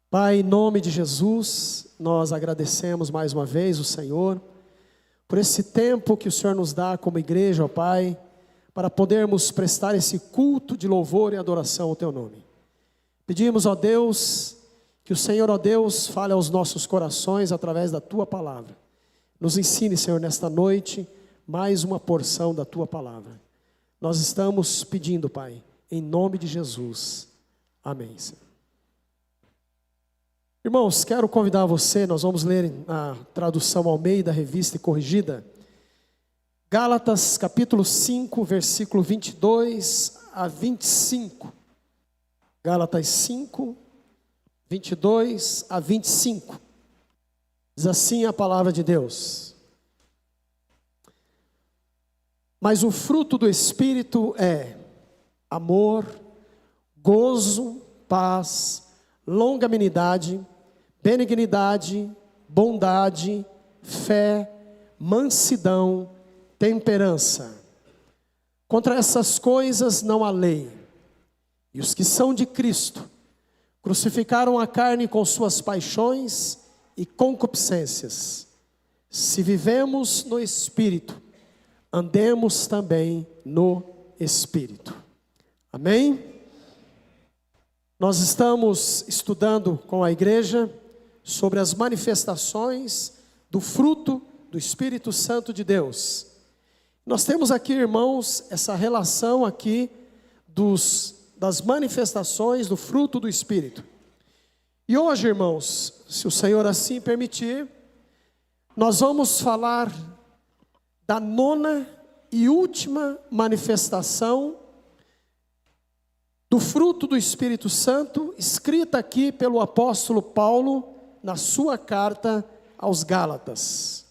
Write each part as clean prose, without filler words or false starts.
Pai, em nome de Jesus, nós agradecemos mais uma vez o Senhor, por esse tempo que o Senhor nos dá como igreja, ó Pai, para podermos prestar esse culto de louvor e adoração ao Teu nome. Pedimos, ó Deus, que o Senhor, ó Deus, fale aos nossos corações através da Tua palavra. Nos ensine, Senhor, nesta noite, mais uma porção da Tua palavra. Nós estamos pedindo, Pai, em nome de Jesus. Amém, Senhor. Irmãos, quero convidar você, nós vamos ler a tradução Almeida, revista e corrigida, Gálatas capítulo 5, versículo 22 a 25. Gálatas 5, 22 a 25. Diz assim a palavra de Deus: Mas o fruto do Espírito é amor, gozo, paz, longanimidade, benignidade, bondade, fé, mansidão, temperança. Contra essas coisas não há lei. E os que são de Cristo crucificaram a carne com suas paixões e concupiscências. Se vivemos no Espírito, andemos também no Espírito. Amém? Nós estamos estudando com a igreja sobre as manifestações do fruto do Espírito Santo de Deus. Nós temos aqui, irmãos, essa relação aqui das manifestações do fruto do Espírito. E hoje, irmãos, se o Senhor assim permitir, nós vamos falar da nona e última manifestação do fruto do Espírito Santo, escrita aqui pelo apóstolo Paulo na sua carta aos Gálatas.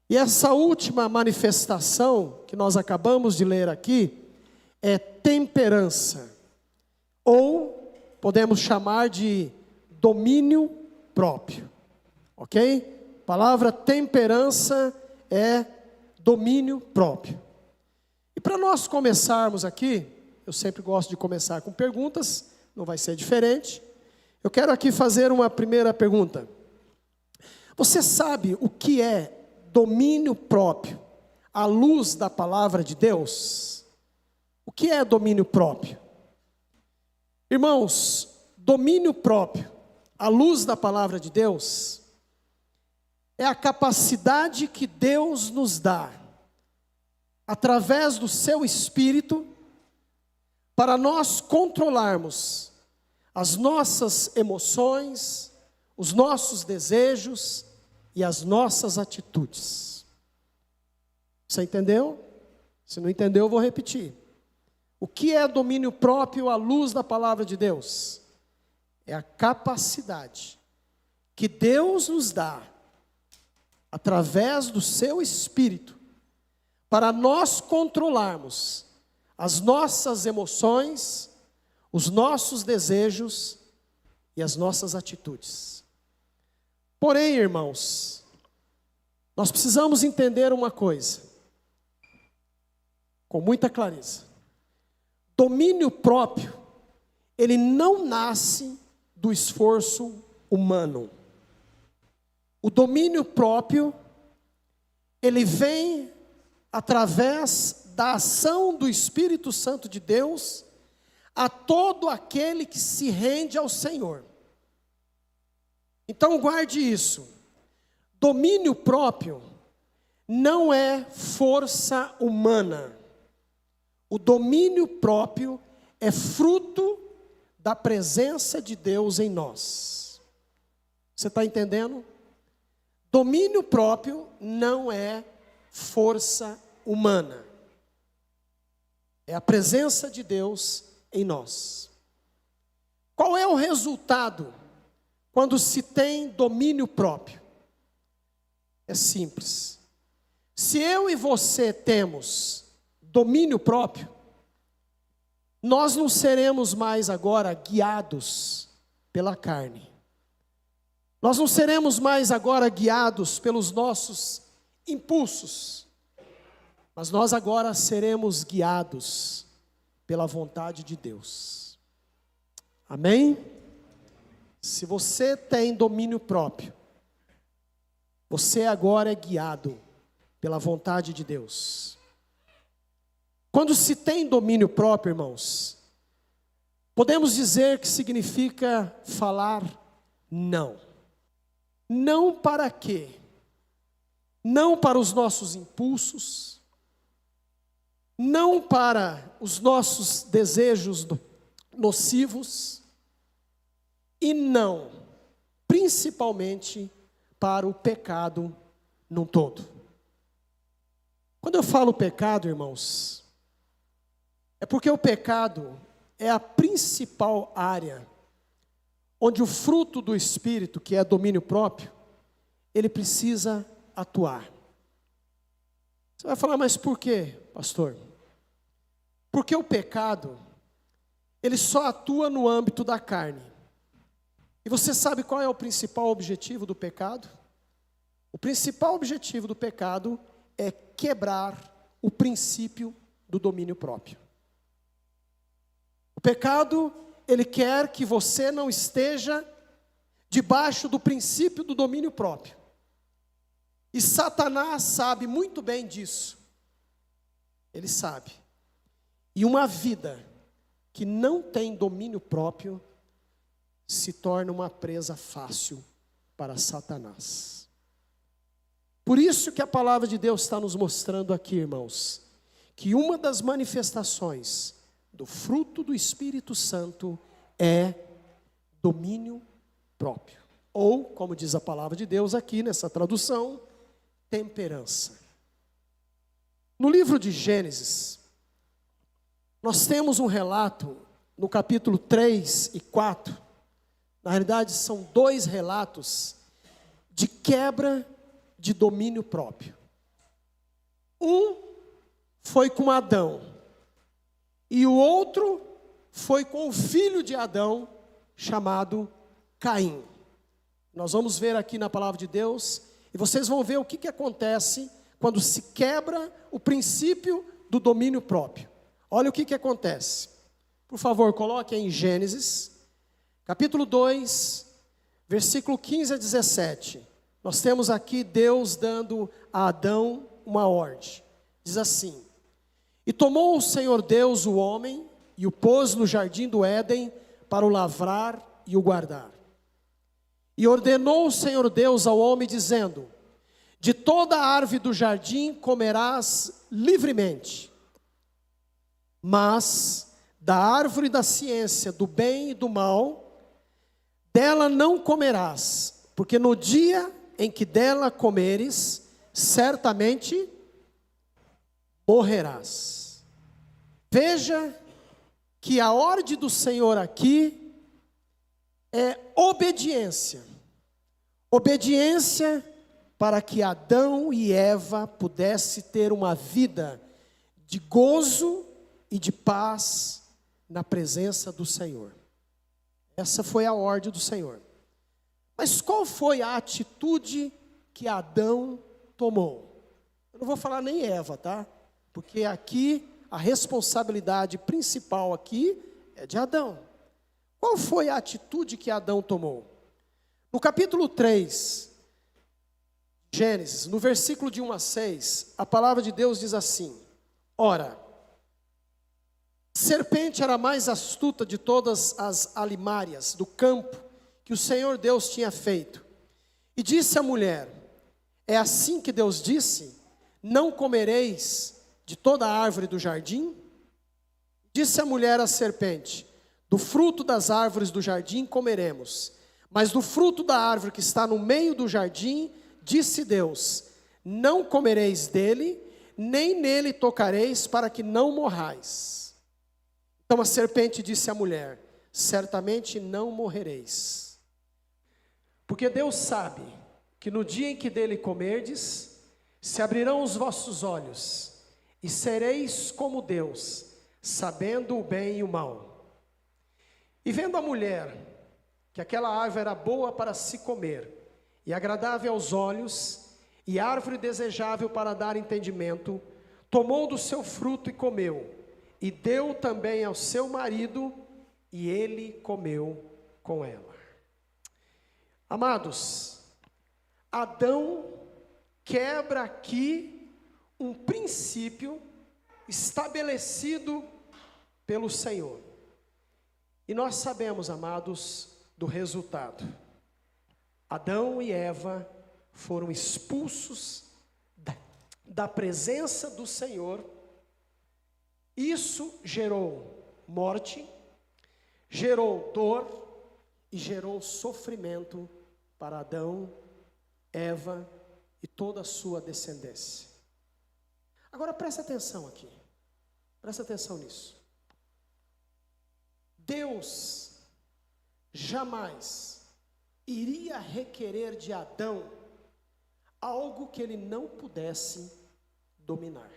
E essa última manifestação que nós acabamos de ler aqui é temperança, ou podemos chamar de domínio próprio, ok? A palavra temperança é domínio próprio. E para nós começarmos aqui, eu sempre gosto de começar com perguntas, não vai ser diferente. Eu quero aqui fazer uma primeira pergunta. Você sabe o que é domínio próprio à luz da palavra de Deus? O que é domínio próprio? Irmãos, domínio próprio à luz da palavra de Deus é a capacidade que Deus nos dá, através do seu Espírito, para nós controlarmos as nossas emoções, os nossos desejos e as nossas atitudes. Você entendeu? Se não entendeu, eu vou repetir. O que é domínio próprio à luz da palavra de Deus? É a capacidade que Deus nos dá, através do seu Espírito, para nós controlarmos as nossas emoções, os nossos desejos e as nossas atitudes. Porém, irmãos, nós precisamos entender uma coisa, com muita clareza. Domínio próprio, ele não nasce do esforço humano. O domínio próprio, ele vem através da ação do Espírito Santo de Deus a todo aquele que se rende ao Senhor. Então guarde isso. Domínio próprio não é força humana. O domínio próprio é fruto da presença de Deus em nós. Você está entendendo? Domínio próprio não é força humana. É a presença de Deus em nós. Qual é o resultado quando se tem domínio próprio? É simples. Se eu e você temos domínio próprio, nós não seremos mais agora guiados pela carne. Nós não seremos mais agora guiados pelos nossos impulsos. Mas nós agora seremos guiados pela vontade de Deus. Amém? se você tem domínio próprio, você agora é guiado pela vontade de Deus. Quando se tem domínio próprio, irmãos, podemos dizer que significa falar não. Não para quê? Não para os nossos impulsos, não para os nossos desejos nocivos, e não, principalmente, para o pecado num todo. Quando eu falo pecado, irmãos, é porque o pecado é a principal área onde o fruto do Espírito, que é domínio próprio, ele precisa atuar. Você vai falar, mas por quê, pastor? Porque o pecado, ele só atua no âmbito da carne. E você sabe qual é o principal objetivo do pecado? O principal objetivo do pecado é quebrar o princípio do domínio próprio. O pecado, ele quer que você não esteja debaixo do princípio do domínio próprio. E Satanás sabe muito bem disso. Ele sabe. E uma vida que não tem domínio próprio se torna uma presa fácil para Satanás. Por isso que a palavra de Deus está nos mostrando aqui, irmãos, que uma das manifestações do fruto do Espírito Santo é domínio próprio. Ou, como diz a palavra de Deus aqui nessa tradução, temperança. No livro de Gênesis, nós temos um relato no capítulo 3 e 4. Na realidade, são 2 relatos de quebra de domínio próprio. Um foi com Adão, e o outro foi com o filho de Adão, chamado Caim. Nós vamos ver aqui na palavra de Deus, e vocês vão ver o que acontece quando se quebra o princípio do domínio próprio. Olha o que acontece. Por favor, coloque em Gênesis, capítulo 2, versículo 15 a 17. Nós temos aqui Deus dando a Adão uma ordem. Diz assim: E tomou o Senhor Deus o homem, e o pôs no jardim do Éden, para o lavrar e o guardar. E ordenou o Senhor Deus ao homem, dizendo: De toda a árvore do jardim comerás livremente, mas da árvore da ciência do bem e do mal, dela não comerás, porque no dia em que dela comeres, certamente morrerás. Veja que a ordem do Senhor aqui é obediência. Obediência para que Adão e Eva pudessem ter uma vida de gozo e de paz na presença do Senhor. Essa foi a ordem do Senhor. Mas qual foi a atitude que Adão tomou? Eu não vou falar nem Eva, tá? Porque aqui a responsabilidade principal aqui é de Adão. Qual foi a atitude que Adão tomou? No capítulo 3, Gênesis, no versículo de 1 a 6, a palavra de Deus diz assim: Ora, a serpente era a mais astuta de todas as alimárias do campo que o Senhor Deus tinha feito. E disse à mulher: É assim que Deus disse: Não comereis de toda a árvore do jardim? Disse a mulher à serpente: Do fruto das árvores do jardim comeremos, mas do fruto da árvore que está no meio do jardim, disse Deus: Não comereis dele, nem nele tocareis, para que não morrais. Então a serpente disse à mulher: Certamente não morrereis. Porque Deus sabe que no dia em que dele comerdes, se abrirão os vossos olhos, e sereis como Deus, sabendo o bem e o mal. E vendo a mulher que aquela árvore era boa para se comer, e agradável aos olhos, e árvore desejável para dar entendimento, tomou do seu fruto e comeu, e deu também ao seu marido, e ele comeu com ela. Amados, Adão quebra aqui um princípio estabelecido pelo Senhor. E nós sabemos, amados, do resultado. Adão e Eva foram expulsos da presença do Senhor. Isso gerou morte, gerou dor e gerou sofrimento para Adão, Eva e toda a sua descendência. Agora presta atenção aqui, presta atenção nisso. Deus jamais iria requerer de Adão algo que ele não pudesse dominar.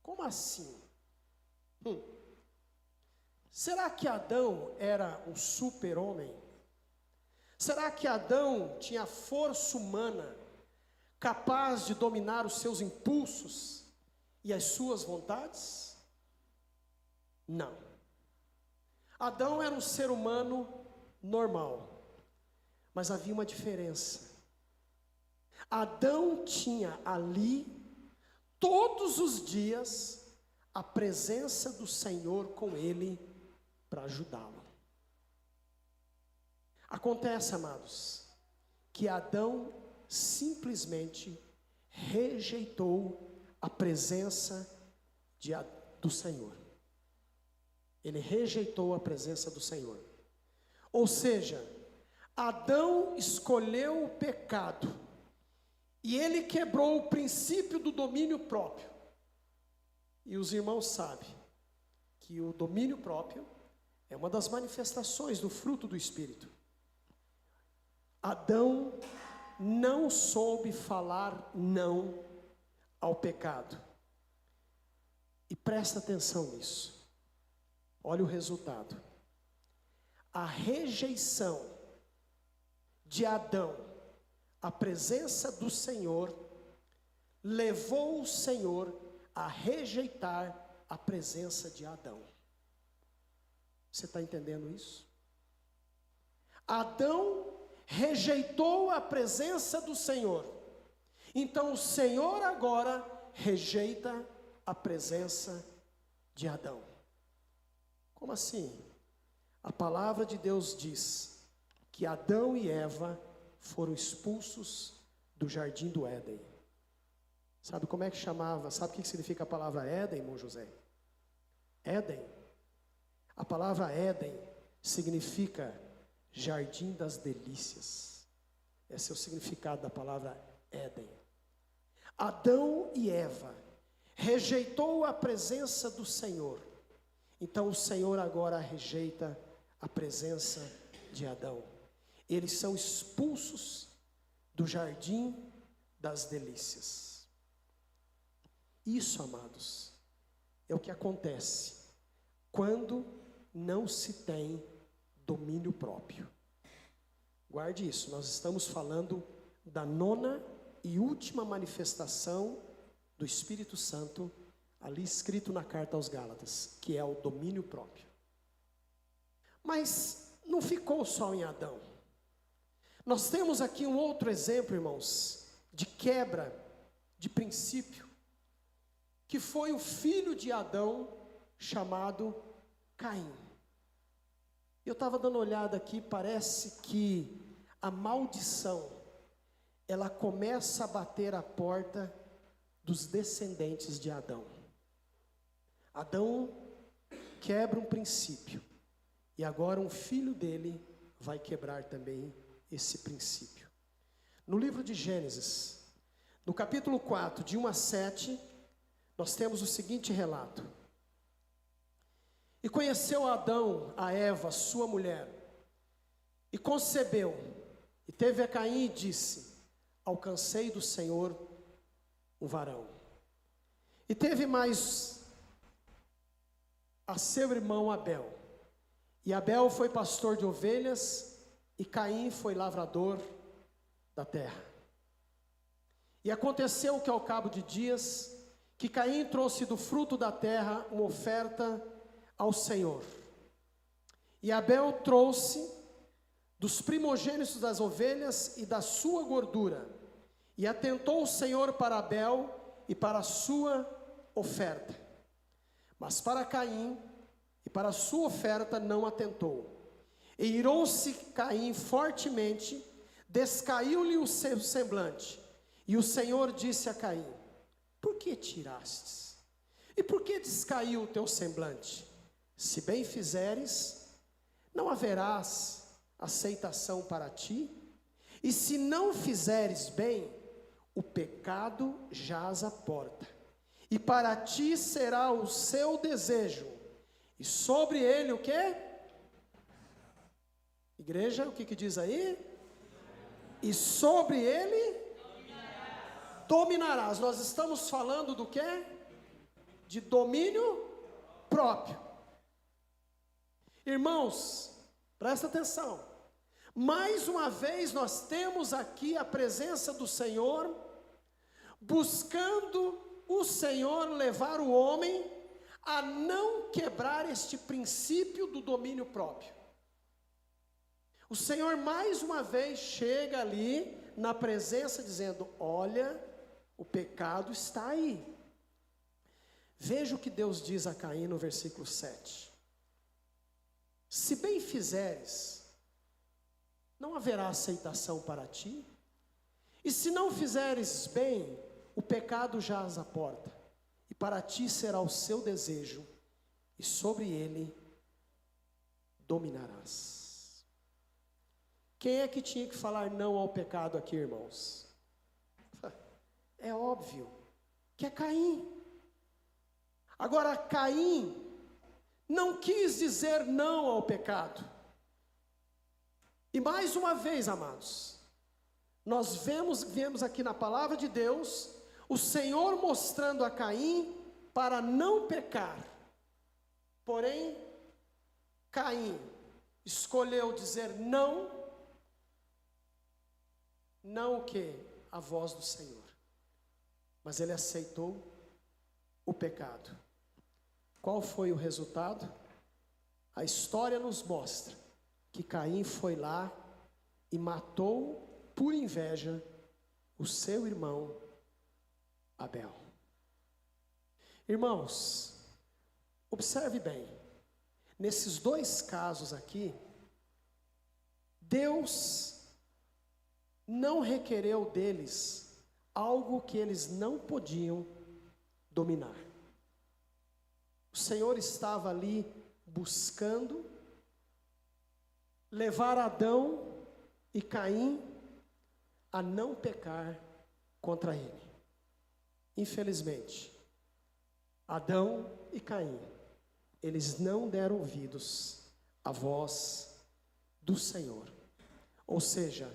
Como assim? Será que Adão era um super-homem? Será que Adão tinha força humana capaz de dominar os seus impulsos e as suas vontades? Não. Adão era um ser humano normal, mas havia uma diferença. Adão tinha ali, todos os dias, a presença do Senhor com ele para ajudá-lo. Acontece, amados, que Adão simplesmente rejeitou a presença do Senhor. Ele rejeitou a presença do Senhor. Ou seja, Adão escolheu o pecado e ele quebrou o princípio do domínio próprio. E os irmãos sabem que o domínio próprio é uma das manifestações do fruto do Espírito. Adão não soube falar não ao pecado. E presta atenção nisso. Olha o resultado. A rejeição de Adão à presença do Senhor levou o Senhor a rejeitar a presença de Adão. Você está entendendo isso? Adão rejeitou a presença do Senhor. Então o Senhor agora rejeita a presença de Adão. Como assim? A palavra de Deus diz que Adão e Eva foram expulsos do jardim do Éden. Sabe como é que chamava? Sabe o que significa a palavra Éden, irmão José? Éden. A palavra Éden significa jardim das delícias. Esse é o significado da palavra Éden. Adão e Eva rejeitou a presença do Senhor. Então o Senhor agora rejeita a presença de Adão. Eles são expulsos do jardim das delícias. Isso, amados, é o que acontece quando não se tem domínio próprio. Guarde isso, nós estamos falando da nona e última manifestação do Espírito Santo, ali escrito na carta aos Gálatas, que é o domínio próprio. Mas não ficou só em Adão. Nós temos aqui um outro exemplo, irmãos, de quebra de princípio, que foi o filho de Adão, chamado Caim. Eu estava dando uma olhada aqui, parece que a maldição, ela começa a bater a porta dos descendentes de Adão. Adão quebra um princípio, e agora um filho dele vai quebrar também esse princípio. No livro de Gênesis, no capítulo 4, de 1 a 7, nós temos o seguinte relato. E conheceu Adão a Eva, sua mulher, e concebeu, e teve a Caim e disse: alcancei do Senhor um varão. E teve mais a seu irmão Abel. E Abel foi pastor de ovelhas, e Caim foi lavrador da terra. E aconteceu que ao cabo de dias, que Caim trouxe do fruto da terra uma oferta ao Senhor. E Abel trouxe dos primogênitos das ovelhas e da sua gordura. E atentou o Senhor para Abel e para a sua oferta. Mas para Caim e para a sua oferta não atentou. E irou-se Caim fortemente, descaiu-lhe o seu semblante. E o Senhor disse a Caim: por que tirastes? E por que descaiu o teu semblante? Se bem fizeres, não haverás aceitação para ti, e se não fizeres bem, o pecado jaz à porta, e para ti será o seu desejo, e sobre ele o quê? Igreja, o que diz aí? E sobre ele dominarás. Nós estamos falando do quê? De domínio próprio. Irmãos, presta atenção. Mais uma vez nós temos aqui a presença do Senhor, buscando o Senhor levar o homem a não quebrar este princípio do domínio próprio. O Senhor mais uma vez chega ali na presença dizendo: olha, o pecado está aí. Veja o que Deus diz a Caim no versículo 7. Se bem fizeres, não haverá aceitação para ti, e se não fizeres bem, o pecado jaz à porta, e para ti será o seu desejo, e sobre ele dominarás. Quem é que tinha que falar não ao pecado aqui, irmãos? É óbvio que é Caim. Agora, Caim não quis dizer não ao pecado. E mais uma vez, amados, nós vemos aqui na palavra de Deus, o Senhor mostrando a Caim para não pecar. Porém, Caim escolheu dizer não o que? A voz do Senhor. Mas ele aceitou o pecado. Qual foi o resultado? A história nos mostra que Caim foi lá e matou por inveja o seu irmão Abel. Irmãos, observe bem, nesses dois casos aqui, Deus não requereu deles algo que eles não podiam dominar. O Senhor estava ali buscando levar Adão e Caim a não pecar contra ele. Infelizmente, Adão e Caim, eles não deram ouvidos à voz do Senhor. Ou seja,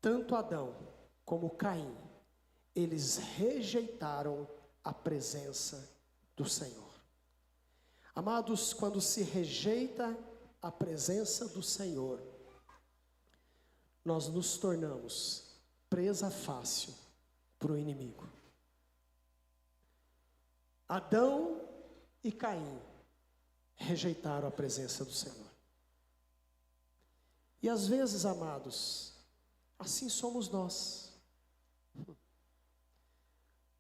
tanto Adão como Caim, eles rejeitaram a presença do Senhor. Amados, quando se rejeita a presença do Senhor, nós nos tornamos presa fácil para o inimigo. Adão e Caim rejeitaram a presença do Senhor. E às vezes, amados, assim somos nós.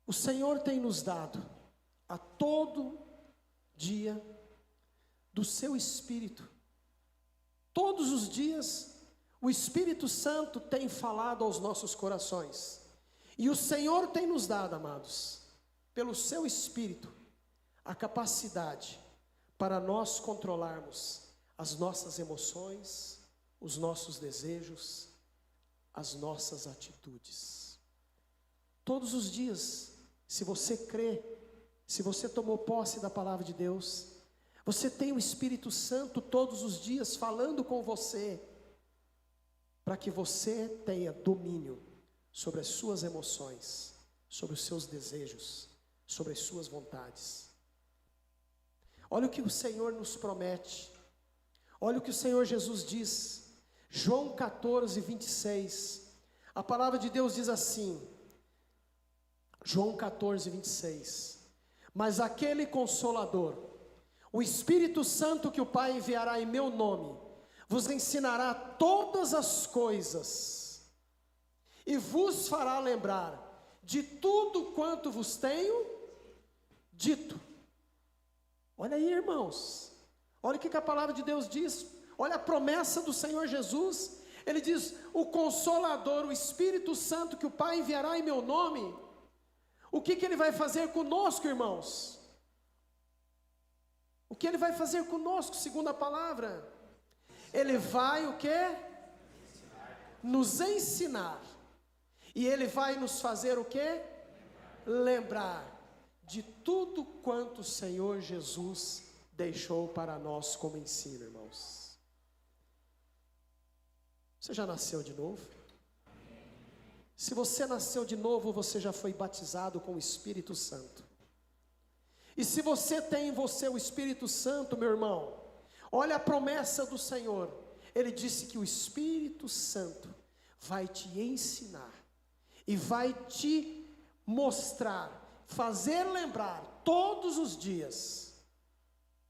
O Senhor tem nos dado a todo dia do seu Espírito. Todos os dias o Espírito Santo tem falado aos nossos corações. E o Senhor tem nos dado, amados, pelo seu Espírito, a capacidade para nós controlarmos as nossas emoções, os nossos desejos, as nossas atitudes. Todos os dias, se você crê, se você tomou posse da palavra de Deus, você tem o Espírito Santo todos os dias falando com você, para que você tenha domínio sobre as suas emoções, sobre os seus desejos, sobre as suas vontades. Olha o que o Senhor nos promete, olha o que o Senhor Jesus diz, João 14, 26, a palavra de Deus diz assim, João 14, 26, mas aquele Consolador, o Espírito Santo que o Pai enviará em meu nome, vos ensinará todas as coisas, e vos fará lembrar de tudo quanto vos tenho dito. Olha aí, irmãos, olha o que a palavra de Deus diz, olha a promessa do Senhor Jesus. Ele diz: o Consolador, o Espírito Santo, que o Pai enviará em meu nome. O que Ele vai fazer conosco, irmãos? O que Ele vai fazer conosco, segundo a palavra? Ele vai o quê? Nos ensinar. E Ele vai nos fazer o quê? Lembrar de tudo quanto o Senhor Jesus deixou para nós como ensino, irmãos. Você já nasceu de novo? Se você nasceu de novo, você já foi batizado com o Espírito Santo. E se você tem em você o Espírito Santo, meu irmão, olha a promessa do Senhor. Ele disse que o Espírito Santo vai te ensinar e vai te mostrar, fazer lembrar todos os dias.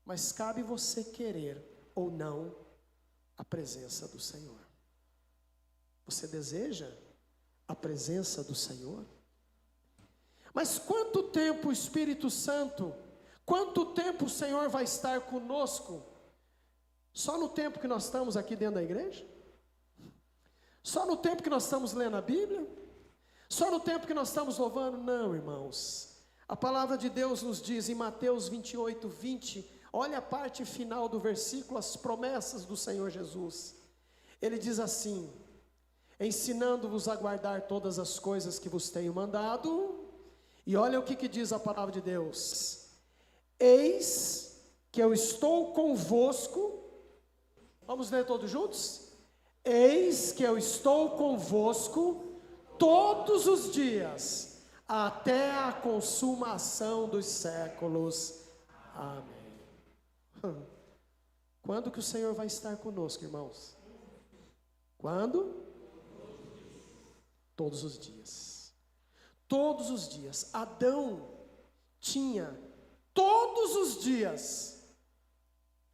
Mas cabe você querer ou não a presença do Senhor. Você deseja a presença do Senhor? Mas quanto tempo o Espírito Santo, quanto tempo o Senhor vai estar conosco? Só no tempo que nós estamos aqui dentro da igreja? Só no tempo que nós estamos lendo a Bíblia? Só no tempo que nós estamos louvando? Não, irmãos. A palavra de Deus nos diz em Mateus 28, 20, olha a parte final do versículo, as promessas do Senhor Jesus. Ele diz assim: ensinando-vos a guardar todas as coisas que vos tenho mandado. E olha o que diz a palavra de Deus: eis que eu estou convosco. Vamos ler todos juntos? Eis que eu estou convosco todos os dias, até a consumação dos séculos. Amém. Quando que o Senhor vai estar conosco, irmãos? Quando? Todos os dias. Todos os dias. Adão tinha todos os dias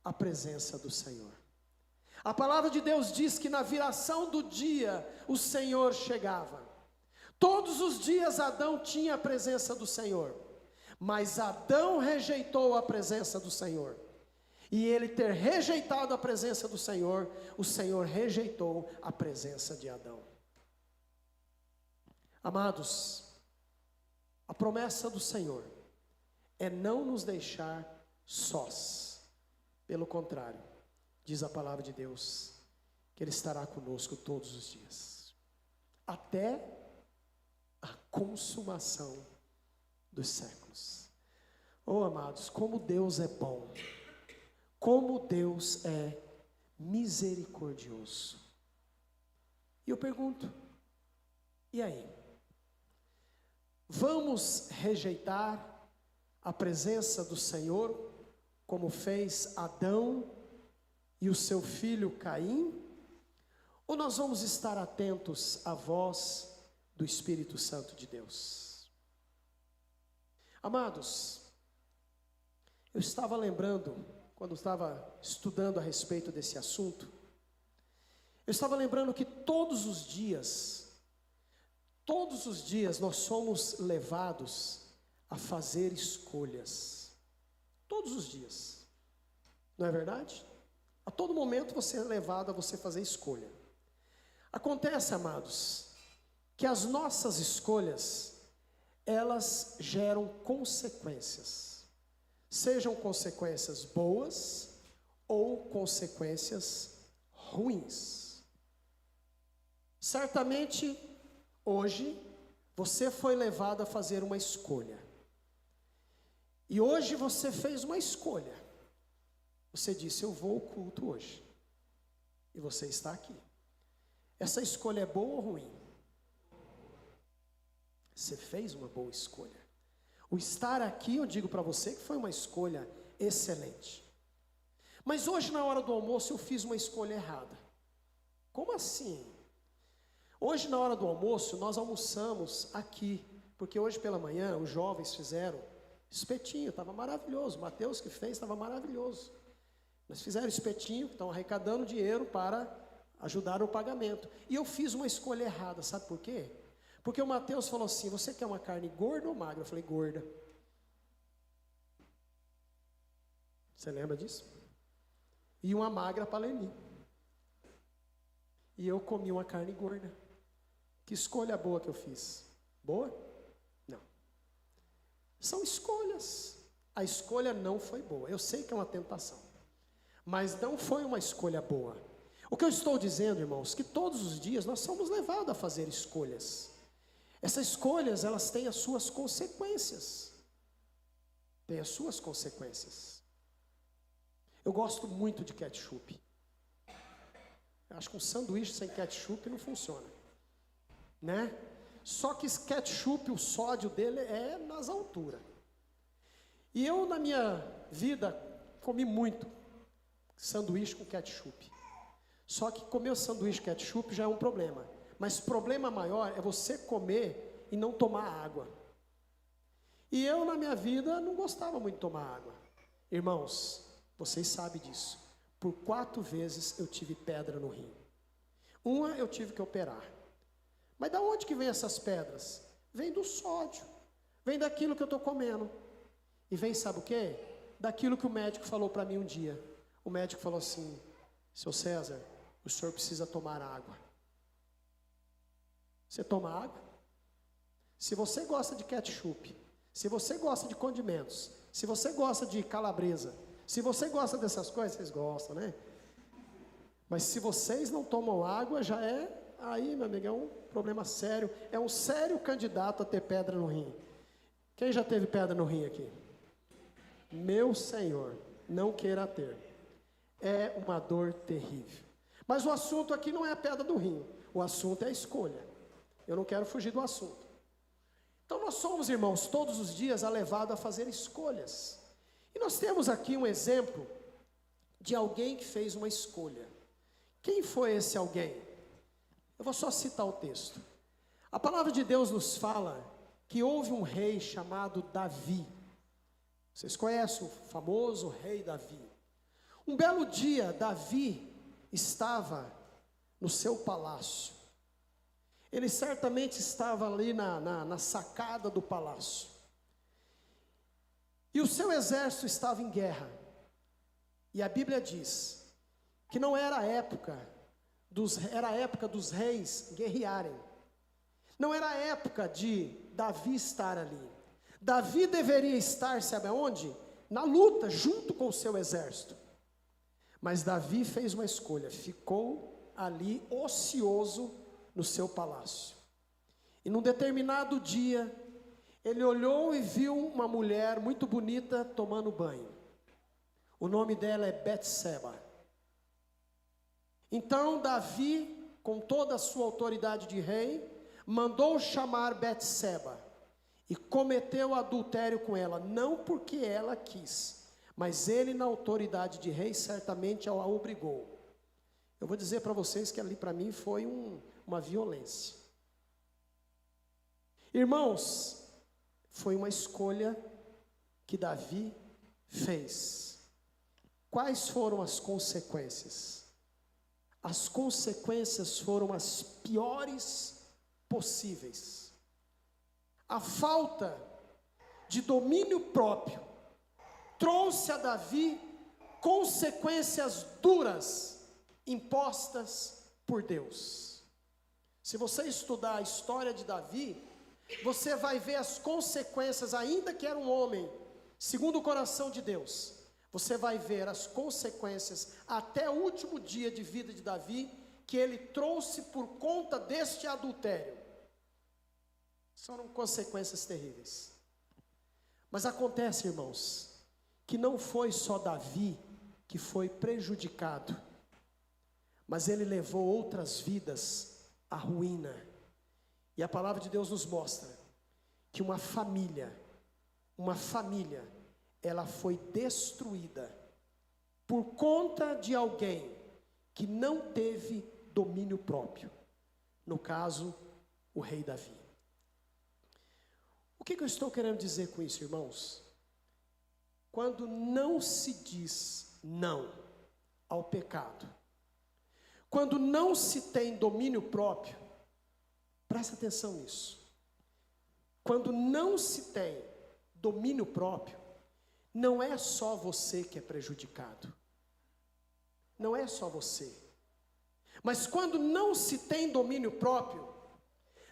a presença do Senhor. A palavra de Deus diz que na viração do dia o Senhor chegava. Todos os dias Adão tinha a presença do Senhor, mas Adão rejeitou a presença do Senhor. E ele ter rejeitado a presença do Senhor, o Senhor rejeitou a presença de Adão. Amados, a promessa do Senhor é não nos deixar sós. Pelo contrário, diz a palavra de Deus, que Ele estará conosco todos os dias, até a consumação dos séculos. Oh, amados, como Deus é bom, como Deus é misericordioso. E eu pergunto, e aí? Vamos rejeitar a presença do Senhor, como fez Adão e o seu filho Caim? Ou nós vamos estar atentos à voz do Espírito Santo de Deus? Amados, eu estava lembrando, quando estava estudando a respeito desse assunto, eu estava lembrando que todos os dias nós somos levados a fazer escolhas. Todos os dias. Não é verdade? A todo momento você é levado a você fazer escolha. Acontece, amados, que as nossas escolhas, elas geram consequências. Sejam consequências boas ou consequências ruins. Certamente, hoje, você foi levado a fazer uma escolha. E hoje você fez uma escolha. Você disse, eu vou ao culto hoje. E você está aqui. Essa escolha é boa ou ruim? Você fez uma boa escolha. O estar aqui, eu digo para você que foi uma escolha excelente. Mas hoje, na hora do almoço, eu fiz uma escolha errada. Como assim? Hoje, na hora do almoço, nós almoçamos aqui. Porque hoje pela manhã, os jovens fizeram espetinho, estava maravilhoso. O Mateus que fez, estava maravilhoso. Mas fizeram espetinho, estão arrecadando dinheiro para ajudar no pagamento. E eu fiz uma escolha errada, sabe por quê? Porque o Mateus falou assim: você quer uma carne gorda ou magra? Eu falei: gorda. Você lembra disso? E uma magra para Leni. E eu comi uma carne gorda. Que escolha boa que eu fiz? Boa? Não. São escolhas. A escolha não foi boa. Eu sei que é uma tentação, mas não foi uma escolha boa. O que eu estou dizendo, irmãos, que todos os dias nós somos levados a fazer escolhas. Essas escolhas, elas têm as suas consequências. Têm as suas consequências. Eu gosto muito de ketchup. Eu acho que um sanduíche sem ketchup não funciona, né? Só que esse ketchup, o sódio dele é nas alturas. E eu, na minha vida, comi muito sanduíche com ketchup. Só que comer o sanduíche ketchup já é um problema. Mas problema maior é você comer e não tomar água. E eu, na minha vida, não gostava muito de tomar água. Irmãos, vocês sabem disso. Por 4 vezes eu tive pedra no rim. Uma eu tive que operar. Mas da onde que vem essas pedras? Vem do sódio. Vem daquilo que eu estou comendo. E vem, sabe o quê? Daquilo que o médico falou para mim um dia. O médico falou assim: seu César, o senhor precisa tomar água. Você toma água? Se você gosta de ketchup, se você gosta de condimentos, se você gosta de calabresa, se você gosta dessas coisas, vocês gostam, né? Mas se vocês não tomam água, já é, aí, meu amigo, é um problema sério. É um sério candidato a ter pedra no rim. Quem já teve pedra no rim aqui? Meu Senhor, não queira ter. É uma dor terrível. Mas o assunto aqui não é a pedra do rim. O assunto é a escolha. Eu não quero fugir do assunto. Então nós somos, irmãos, todos os dias levados a fazer escolhas. E nós temos aqui um exemplo de alguém que fez uma escolha. Quem foi esse alguém? Eu vou só citar o texto. A palavra de Deus nos fala que houve um rei chamado Davi. Vocês conhecem o famoso rei Davi. Um belo dia, Davi estava no seu palácio. Ele certamente estava ali na sacada do palácio. E o seu exército estava em guerra. E a Bíblia diz que não era a época dos reis guerrearem. Não era a época de Davi estar ali. Davi deveria estar, sabe aonde? Na luta, junto com o seu exército. Mas Davi fez uma escolha, ficou ali ocioso no seu palácio. E num determinado dia, ele olhou e viu uma mulher muito bonita tomando banho. O nome dela é Betseba. Então Davi, com toda a sua autoridade de rei, mandou chamar Betseba e cometeu adultério com ela, não porque ela quis, mas ele, na autoridade de rei, certamente a obrigou. Eu vou dizer para vocês que ali para mim foi uma violência. Irmãos, foi uma escolha que Davi fez. Quais foram as consequências? As consequências foram as piores possíveis. A falta de domínio próprio trouxe a Davi consequências duras impostas por Deus. Se você estudar a história de Davi, você vai ver as consequências, ainda que era um homem segundo o coração de Deus, você vai ver as consequências até o último dia de vida de Davi, que ele trouxe por conta deste adultério. Foram consequências terríveis. Mas acontece, irmãos, que não foi só Davi que foi prejudicado, mas ele levou outras vidas à ruína. E a palavra de Deus nos mostra que uma família, ela foi destruída por conta de alguém que não teve domínio próprio. No caso, o rei Davi. O que eu estou querendo dizer com isso, irmãos? Quando não se diz não, ao pecado. Quando não se tem domínio próprio, presta atenção nisso. Quando não se tem domínio próprio, não é só você que é prejudicado. Não é só você. Mas quando não se tem domínio próprio,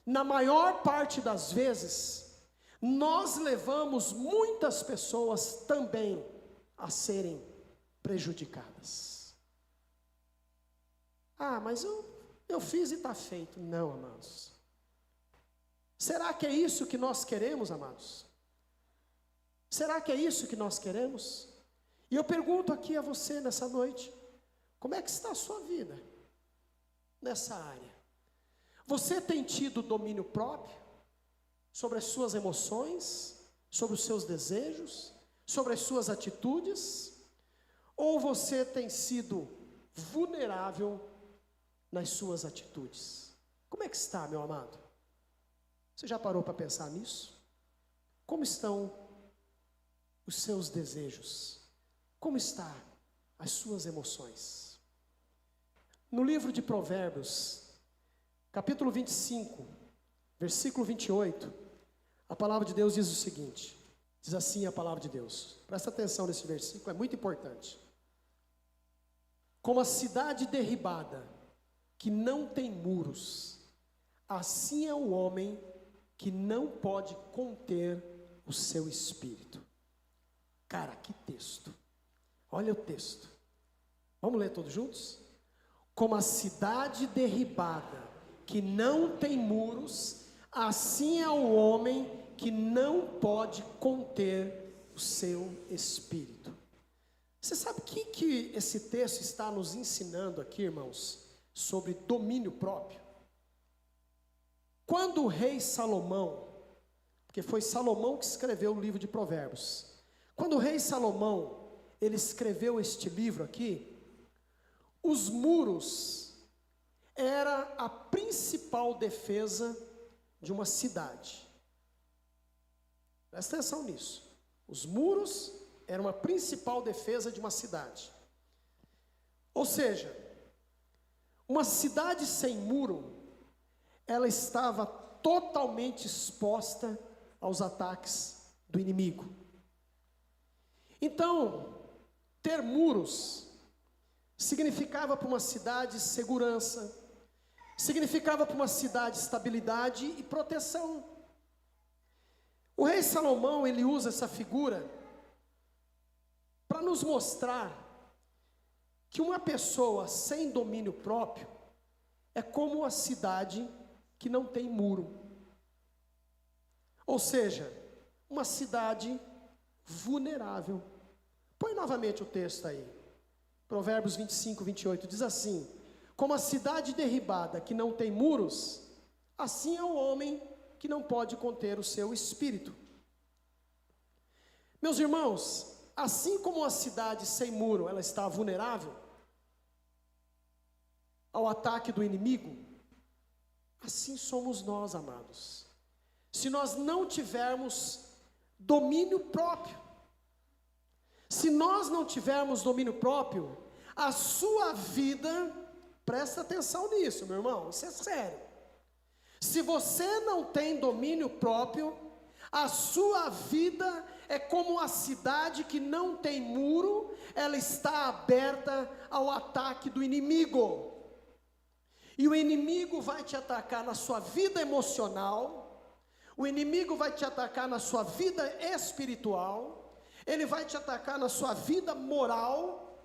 na maior parte das vezes, nós levamos muitas pessoas também a serem prejudicadas. Ah, mas eu fiz e está feito. Não, amados. Será que é isso que nós queremos, amados? Será que é isso que nós queremos? E eu pergunto aqui a você nessa noite, como é que está a sua vida nessa área? Você tem tido domínio próprio sobre as suas emoções, sobre os seus desejos, sobre as suas atitudes? Ou você tem sido vulnerável nas suas atitudes? Como é que está, meu amado? Você já parou para pensar nisso? Como estão os seus desejos? Como estão as suas emoções? No livro de Provérbios, capítulo 25, versículo 28, a palavra de Deus diz o seguinte, diz assim a palavra de Deus, presta atenção nesse versículo, é muito importante. Como a cidade derribada, que não tem muros, assim é o homem que não pode conter o seu espírito. Cara, que texto. Olha o texto. Vamos ler todos juntos? Como a cidade derribada, que não tem muros, assim é o homem que não pode conter o seu espírito. Você sabe o que esse texto está nos ensinando aqui, irmãos? Sobre domínio próprio. Quando o rei Salomão, porque foi Salomão que escreveu o livro de Provérbios, quando o rei Salomão, ele escreveu este livro aqui, os muros era a principal defesa de uma cidade. Presta atenção nisso. Os muros eram a principal defesa de uma cidade. Ou seja, uma cidade sem muro, ela estava totalmente exposta aos ataques do inimigo. Então, ter muros significava para uma cidade segurança, significava para uma cidade estabilidade e proteção. O rei Salomão, ele usa essa figura para nos mostrar que uma pessoa sem domínio próprio é como a cidade que não tem muro. Ou seja, uma cidade vulnerável. Põe novamente o texto aí. Provérbios 25, 28 diz assim: como a cidade derribada que não tem muros, assim é o homem que não pode conter o seu espírito. Meus irmãos, assim como a cidade sem muro, ela está vulnerável ao ataque do inimigo, assim somos nós, amados. Se nós não tivermos domínio próprio, se nós não tivermos domínio próprio, a sua vida, presta atenção nisso, meu irmão, isso é sério. Se você não tem domínio próprio, a sua vida é como a cidade que não tem muro, ela está aberta ao ataque do inimigo. E o inimigo vai te atacar na sua vida emocional, o inimigo vai te atacar na sua vida espiritual, ele vai te atacar na sua vida moral,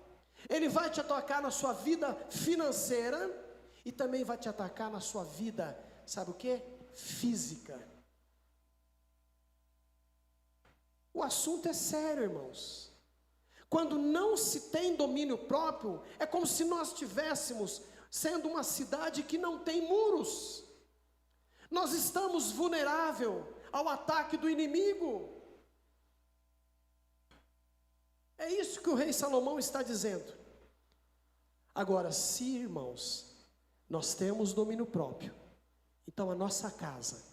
ele vai te atacar na sua vida financeira, e também vai te atacar na sua vida, sabe o que? Física. O assunto é sério, irmãos. Quando não se tem domínio próprio, é como se nós estivéssemos sendo uma cidade que não tem muros. Nós estamos vulneráveis ao ataque do inimigo. É isso que o rei Salomão está dizendo. Agora, se, irmãos, nós temos domínio próprio, então a nossa casa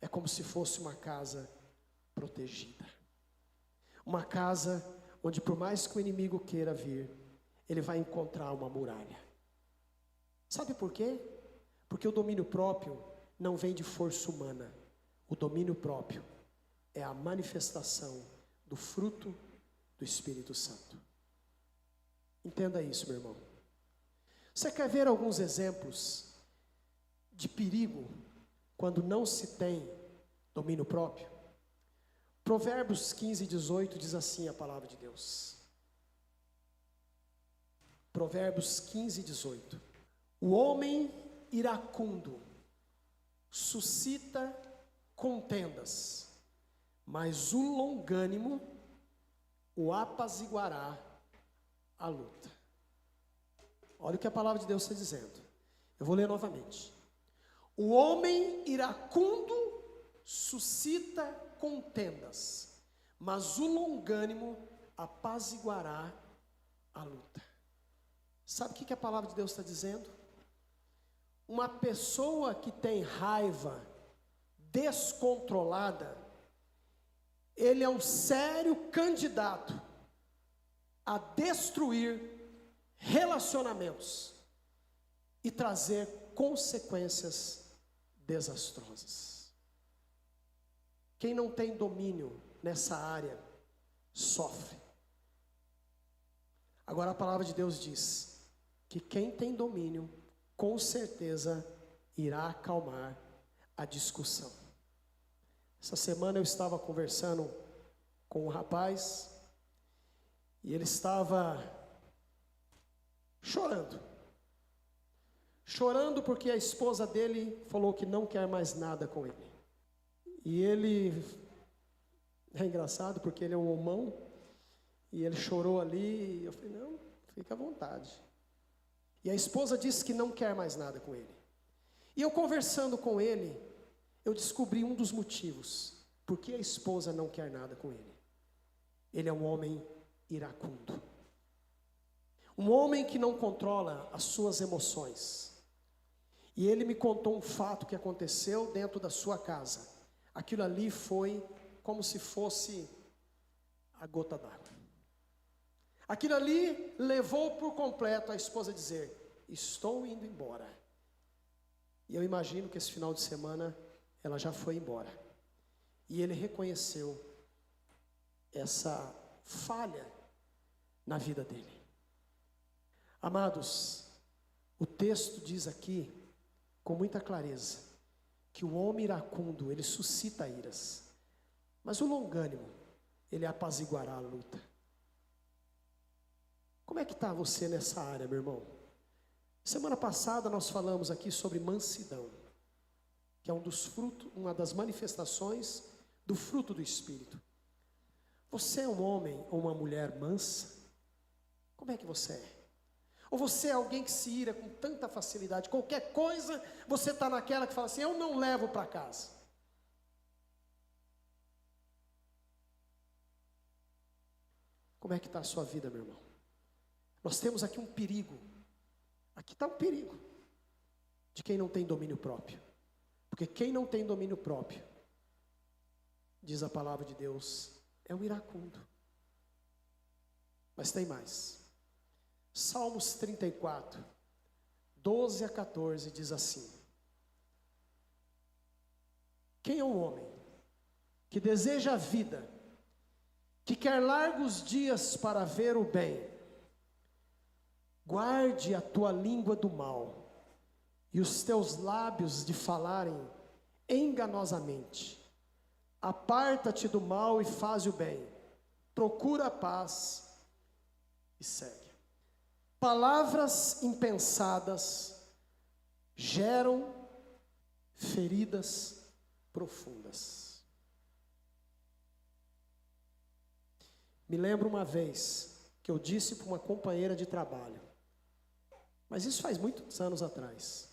é como se fosse uma casa protegida. Uma casa onde, por mais que o inimigo queira vir, ele vai encontrar uma muralha. Sabe por quê? Porque o domínio próprio não vem de força humana. O domínio próprio é a manifestação do fruto do Espírito Santo. Entenda isso, meu irmão. Você quer ver alguns exemplos de perigo quando não se tem domínio próprio? Provérbios 15, 18 diz assim a palavra de Deus. Provérbios 15, 18. O homem iracundo suscita contendas, mas o longânimo o apaziguará a luta. Olha o que a palavra de Deus está dizendo. Eu vou ler novamente. O homem iracundo suscita contendas, mas o longânimo apaziguará a luta. Sabe o que a palavra de Deus está dizendo? Uma pessoa que tem raiva descontrolada, ele é um sério candidato a destruir relacionamentos e trazer consequências desastrosas. Quem não tem domínio nessa área sofre. Agora a palavra de Deus diz que quem tem domínio com certeza irá acalmar a discussão. Essa semana eu estava conversando com um rapaz e ele estava chorando porque a esposa dele falou que não quer mais nada com ele. E ele, é engraçado porque ele é um homão, e ele chorou ali, e eu falei, não, fica à vontade. E a esposa disse que não quer mais nada com ele. E eu conversando com ele, eu descobri um dos motivos, por que a esposa não quer nada com ele. Ele é um homem iracundo. Um homem que não controla as suas emoções. E ele me contou um fato que aconteceu dentro da sua casa. Aquilo ali foi como se fosse a gota d'água. Aquilo ali levou por completo a esposa a dizer, estou indo embora. E eu imagino que esse final de semana ela já foi embora. E ele reconheceu essa falha na vida dele. Amados, o texto diz aqui, com muita clareza, que o homem iracundo, ele suscita iras, mas o longânimo, ele apaziguará a luta. Como é que está você nessa área, meu irmão? Semana passada nós falamos aqui sobre mansidão, que é um dos frutos, uma das manifestações do fruto do Espírito. Você é um homem ou uma mulher mansa? Como é que você é? Ou você é alguém que se ira com tanta facilidade, qualquer coisa, você está naquela que fala assim, eu não levo para casa. Como é que está a sua vida, meu irmão? Nós temos aqui um perigo, aqui está um perigo, de quem não tem domínio próprio. Porque quem não tem domínio próprio, diz a palavra de Deus, é um iracundo. Mas tem mais. Salmos 34, 12 a 14 diz assim: quem é um homem que deseja a vida, que quer largos dias para ver o bem, guarde a tua língua do mal e os teus lábios de falarem enganosamente. Aparta-te do mal e faz o bem, procura a paz e segue. Palavras impensadas geram feridas profundas. Me lembro uma vez que eu disse para uma companheira de trabalho, mas isso faz muitos anos atrás.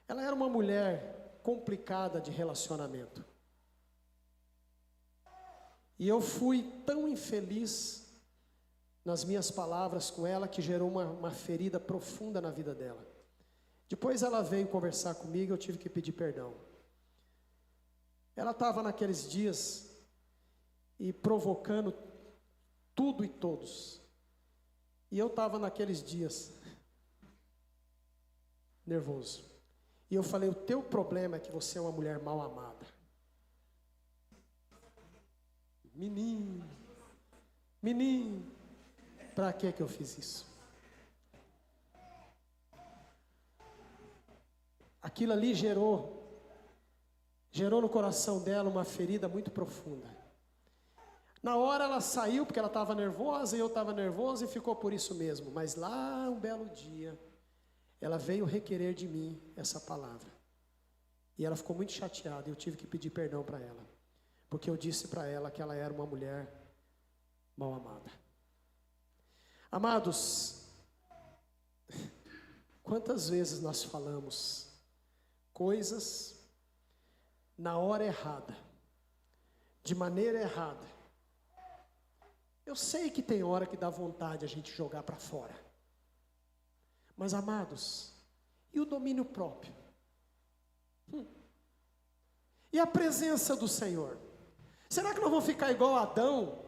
Ela era uma mulher complicada de relacionamento. E eu fui tão infeliz nas minhas palavras com ela, que gerou uma ferida profunda na vida dela. Depois ela veio conversar comigo, eu tive que pedir perdão. Ela estava naqueles dias e provocando tudo e todos. E eu estava naqueles dias nervoso. E eu falei, o teu problema é que você é uma mulher mal amada. Menino, para que eu fiz isso? Aquilo ali gerou no coração dela uma ferida muito profunda. Na hora ela saiu porque ela estava nervosa e eu estava nervoso e ficou por isso mesmo. Mas lá um belo dia, ela veio requerer de mim essa palavra. E ela ficou muito chateada e eu tive que pedir perdão para ela. Porque eu disse para ela que ela era uma mulher mal amada. Amados, quantas vezes nós falamos coisas na hora errada, de maneira errada. Eu sei que tem hora que dá vontade a gente jogar para fora. Mas, amados, e o domínio próprio? E a presença do Senhor? Será que nós vamos ficar igual a Adão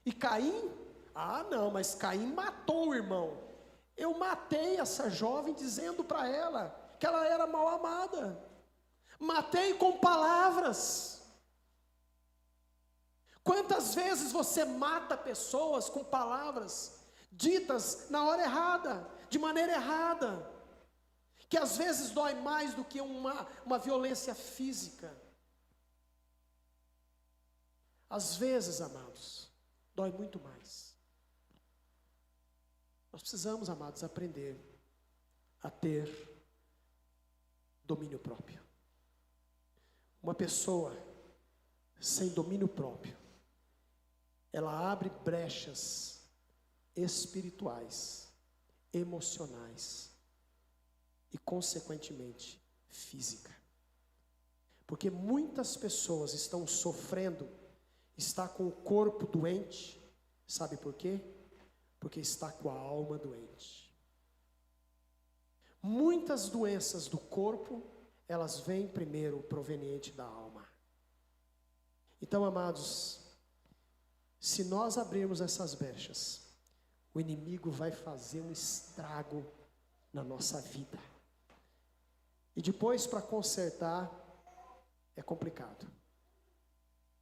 e Caim? Ah, não, mas Caim matou o irmão. Eu matei essa jovem dizendo para ela que ela era mal amada. Matei com palavras. Quantas vezes você mata pessoas com palavras ditas na hora errada, de maneira errada, que às vezes dói mais do que uma violência física. Às vezes, amados, dói muito mais. Nós precisamos, amados, aprender a ter domínio próprio. Uma pessoa sem domínio próprio, ela abre brechas espirituais, emocionais e, consequentemente, física. Porque muitas pessoas estão sofrendo, está com o corpo doente, sabe por quê? Porque está com a alma doente. Muitas doenças do corpo, elas vêm primeiro proveniente da alma. Então, amados, se nós abrirmos essas brechas, o inimigo vai fazer um estrago na nossa vida. E depois, para consertar, é complicado.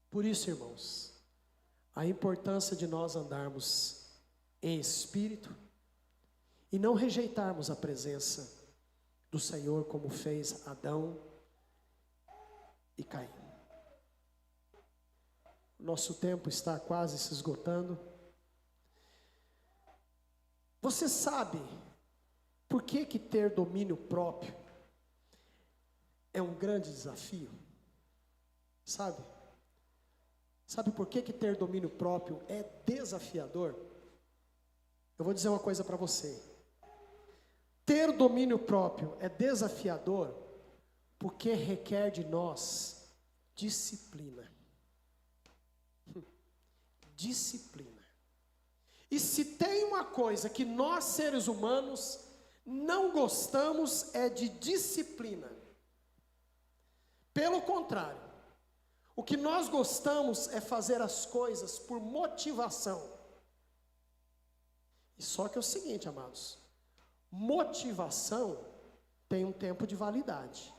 Por isso, irmãos, a importância de nós andarmos em espírito e não rejeitarmos a presença do Senhor como fez Adão e Caim. Nosso tempo está quase se esgotando. Você sabe por que ter domínio próprio é um grande desafio? Sabe? Sabe por que ter domínio próprio é desafiador? Eu vou dizer uma coisa para você. Ter domínio próprio é desafiador porque requer de nós disciplina. Disciplina. E se tem uma coisa que nós seres humanos não gostamos é de disciplina. Pelo contrário, o que nós gostamos é fazer as coisas por motivação. E só que é o seguinte, amados, motivação tem um tempo de validade.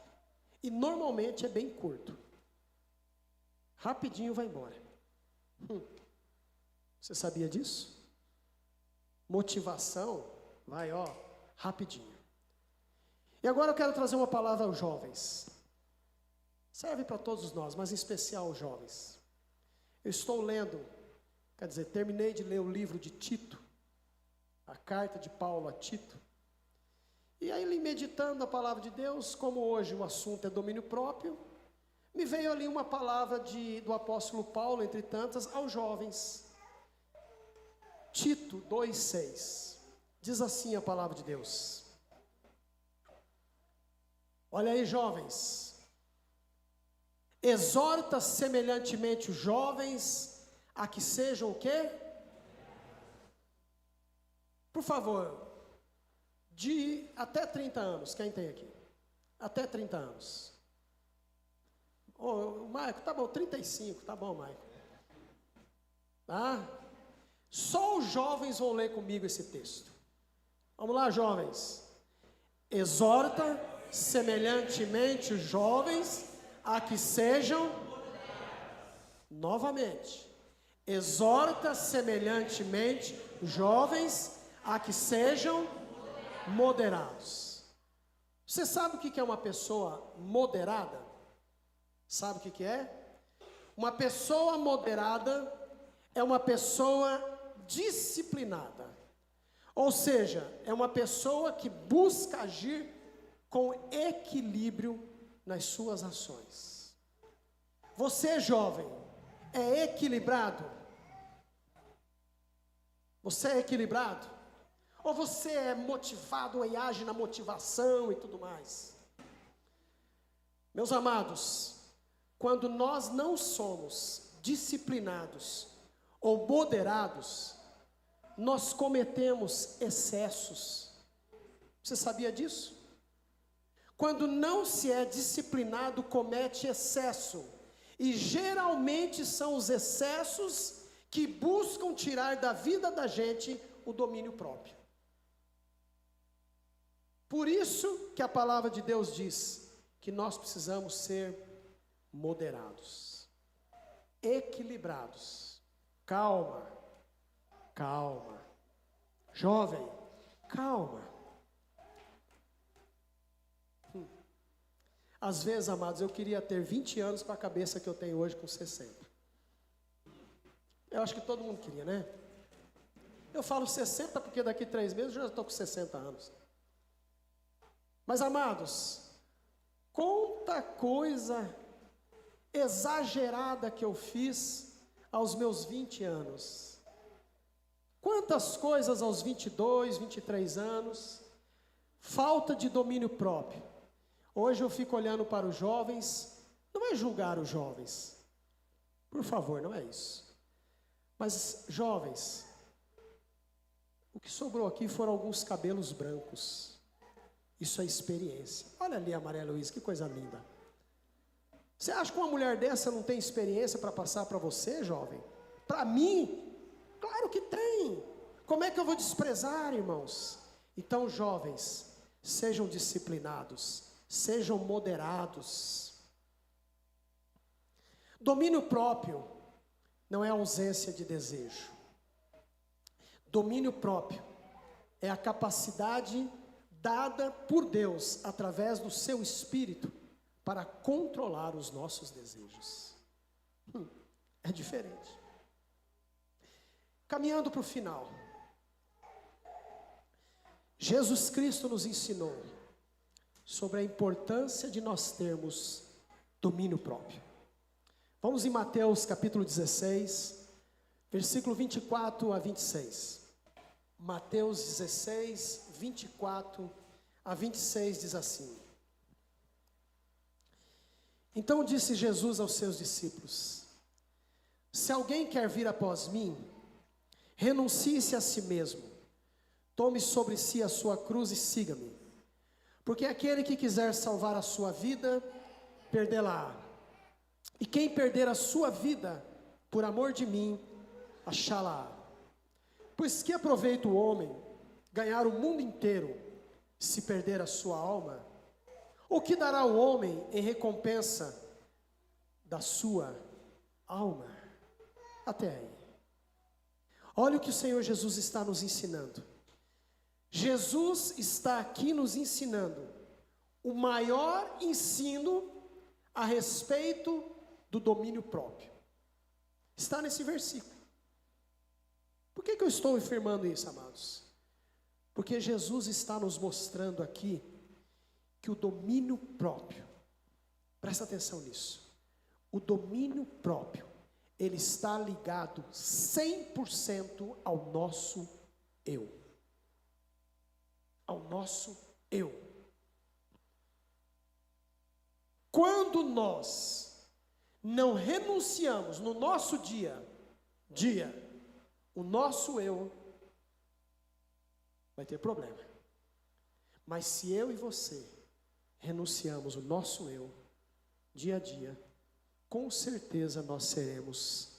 E normalmente é bem curto. Rapidinho vai embora. Você sabia disso? Motivação vai, rapidinho. E agora eu quero trazer uma palavra aos jovens. Serve para todos nós, mas em especial aos jovens. Eu estou lendo, terminei de ler o livro de Tito, a carta de Paulo a Tito. E aí, meditando a palavra de Deus, como hoje o assunto é domínio próprio, me veio ali uma palavra do apóstolo Paulo, entre tantas, aos jovens. Tito 2,6. Diz assim a palavra de Deus. Olha aí, jovens. Exorta semelhantemente os jovens a que sejam o quê? Por favor, de até 30 anos, quem tem aqui? Até 30 anos. Ô, Maico, tá bom, 35, tá bom, Maico. Tá? Só os jovens vão ler comigo esse texto. Vamos lá, jovens. Exorta semelhantemente os jovens a que sejam, novamente, exorta semelhantemente os jovens a que sejam moderados. Você sabe o que é uma pessoa moderada? Sabe o que é? Uma pessoa moderada é uma pessoa disciplinada. Ou seja, é uma pessoa que busca agir com equilíbrio nas suas ações. Você, jovem, é equilibrado? Você é equilibrado? Ou você é motivado e age na motivação e tudo mais? Meus amados, quando nós não somos disciplinados ou moderados, nós cometemos excessos. Você sabia disso? Quando não se é disciplinado, comete excesso. E geralmente são os excessos que buscam tirar da vida da gente o domínio próprio. Por isso que a palavra de Deus diz que nós precisamos ser moderados, equilibrados. Calma, calma. Jovem, calma. Às vezes, amados, eu queria ter 20 anos com a cabeça que eu tenho hoje com 60. Eu acho que todo mundo queria, né? Eu falo 60 porque daqui 3 meses eu já estou com 60 anos. Mas, amados, quanta coisa exagerada que eu fiz aos meus 20 anos. Quantas coisas aos 22, 23 anos. Falta de domínio próprio. Hoje eu fico olhando para os jovens. Não é julgar os jovens. Por favor, não é isso. Mas, jovens, o que sobrou aqui foram alguns cabelos brancos. Isso é experiência. Olha ali a Maria Luísa, que coisa linda. Você acha que uma mulher dessa não tem experiência para passar para você, jovem? Para mim? Claro que tem. Como é que eu vou desprezar, irmãos? Então, jovens, sejam disciplinados, sejam moderados. Domínio próprio não é ausência de desejo. Domínio próprio é a capacidade dada por Deus através do seu Espírito para controlar os nossos desejos. É diferente. Caminhando para o final, Jesus Cristo nos ensinou sobre a importância de nós termos domínio próprio. Vamos em Mateus capítulo 16, versículo 24 a 26. Mateus 16, 24 a 26 diz assim: Então disse Jesus aos seus discípulos: Se alguém quer vir após mim, renuncie-se a si mesmo, tome sobre si a sua cruz e siga-me. Porque aquele que quiser salvar a sua vida, perdê-la-á. E quem perder a sua vida, por amor de mim, achá-la-á. Pois que aproveita o homem ganhar o mundo inteiro, se perder a sua alma? O que dará o homem em recompensa da sua alma? Até aí. Olha o que o Senhor Jesus está nos ensinando. Jesus está aqui nos ensinando o maior ensino a respeito do domínio próprio. Está nesse versículo. Por que eu estou afirmando isso, amados? Porque Jesus está nos mostrando aqui que o domínio próprio, presta atenção nisso, o domínio próprio, ele está ligado 100% ao nosso eu. Ao nosso eu. Quando nós não renunciamos no nosso dia, o nosso eu, vai ter problema. Mas se eu e você renunciamos o nosso eu, dia a dia, com certeza nós seremos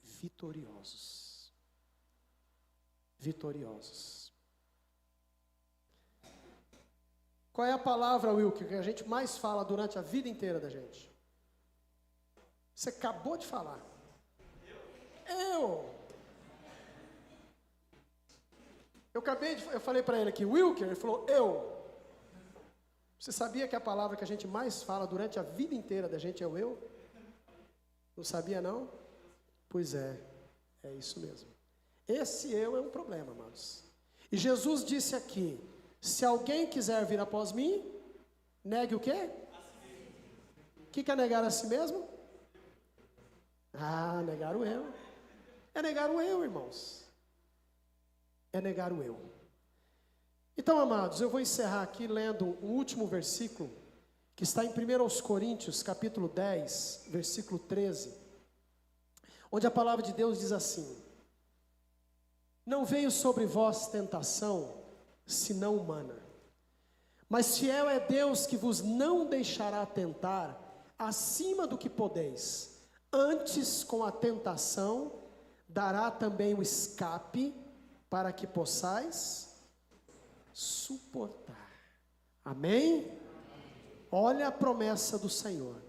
vitoriosos. vitoriosos. Qual é a palavra, Wilker, que a gente mais fala durante a vida inteira da gente? Você acabou de falar. Eu falei para ele aqui, Wilker, ele falou, eu. Você sabia que a palavra que a gente mais fala durante a vida inteira da gente é o eu? Não sabia não? Pois é isso mesmo. Esse eu é um problema, amados. E Jesus disse aqui, se alguém quiser vir após mim, negue o quê? O que é negar a si mesmo? Negar o eu. É negar o eu, irmãos. É negar o eu. Então, amados, eu vou encerrar aqui lendo o último versículo, que está em 1 Coríntios, capítulo 10, versículo 13, onde a palavra de Deus diz assim: não veio sobre vós tentação, senão humana, mas fiel é Deus que vos não deixará tentar acima do que podeis, antes com a tentação dará também o escape, para que possais suportar. Amém? Olha a promessa do Senhor.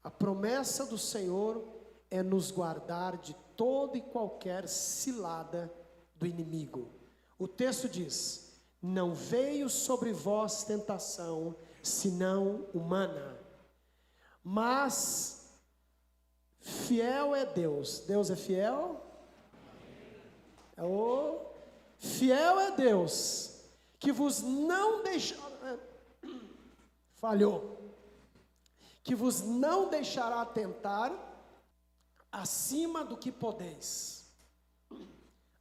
A promessa do Senhor é nos guardar de toda e qualquer cilada do inimigo. O texto diz: não veio sobre vós tentação, senão humana, mas fiel é Deus. Deus é fiel? Fiel é Deus, que vos não deixará, que vos não deixará tentar acima do que podeis,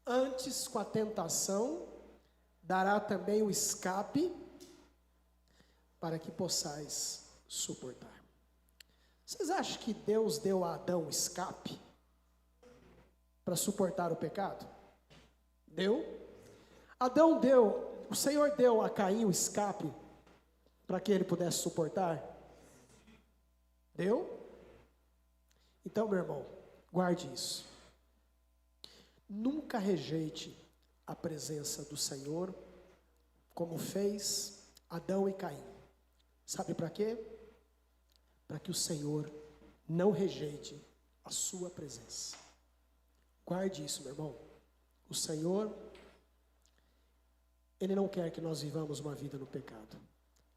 antes com a tentação dará também o escape, para que possais suportar. Vocês acham que Deus deu a Adão escape para suportar o pecado? Deu? O Senhor deu a Caim o escape para que ele pudesse suportar? Deu? Então, meu irmão, guarde isso. Nunca rejeite a presença do Senhor, como fez Adão e Caim. Sabe para quê? Para que o Senhor não rejeite a sua presença. Guarde isso, meu irmão. O Senhor, Ele não quer que nós vivamos uma vida no pecado.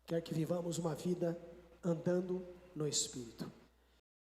Quer que vivamos uma vida andando no Espírito.